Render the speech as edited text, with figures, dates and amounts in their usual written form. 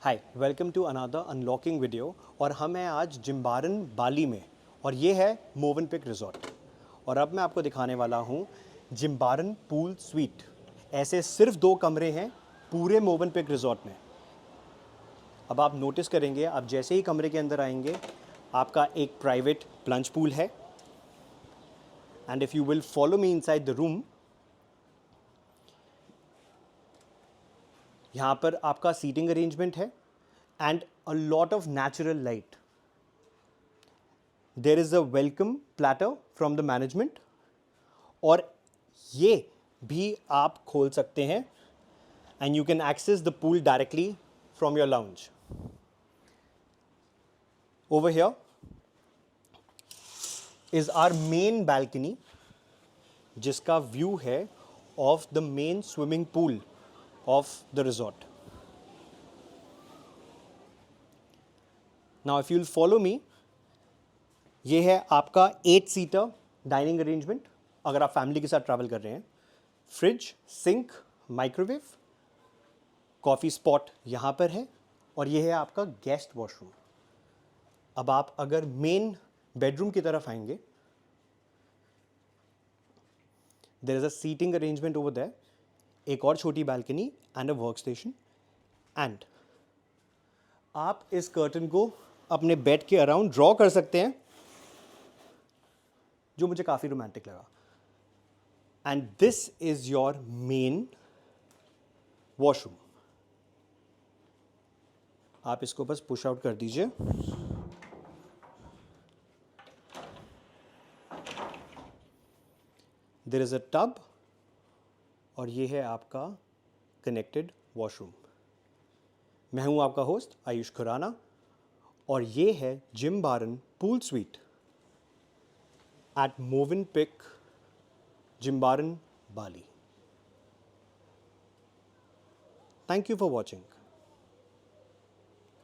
Hi, welcome to another unlocking video. और हम हैं आज जिम्बारन बाली में और ये है मोवनपिक रिजॉर्ट। और अब मैं आपको दिखाने वाला हूँ जिम्बारन पूल स्वीट। ऐसे सिर्फ 2 कमरे हैं पूरे मोवनपिक रिजॉर्ट में। अब आप नोटिस करेंगे, आप जैसे ही कमरे के अंदर आएंगे आपका एक प्राइवेट प्लंज पूल है। And if you will follow me inside the room, यहाँ पर आपका सीटिंग अरेंजमेंट है and a lot of natural light. There is a welcome platter from the management और ये भी आप खोल सकते हैं and you can access the pool directly from your lounge. Over here is our main balcony जिसका view है of the main swimming pool of the resort. Now if you will follow मी, ये है आपका 8 सीटर डाइनिंग अरेंजमेंट अगर आप family के साथ travel कर रहे हैं। Fridge, sink, microwave, coffee spot यहाँ पर है और ये है आपका गेस्ट वॉशरूम। अब आप अगर मेन बेडरूम की तरफ आएंगे, there is a seating arrangement over there, एक और छोटी balcony and a work station. एंड आप इस कर्टन को अपने बेड के अराउंड ड्रॉ कर सकते हैं, जो मुझे काफ़ी रोमांटिक लगा। And this is your main washroom. आप इसको बस पुश आउट कर दीजिए। देयर इज अ टब और ये है आपका कनेक्टेड वॉशरूम। मैं हूं आपका होस्ट आयुष खुराना और ये है Jimbaran pool suite at Movenpick, Jimbaran, Bali. Thank you for watching.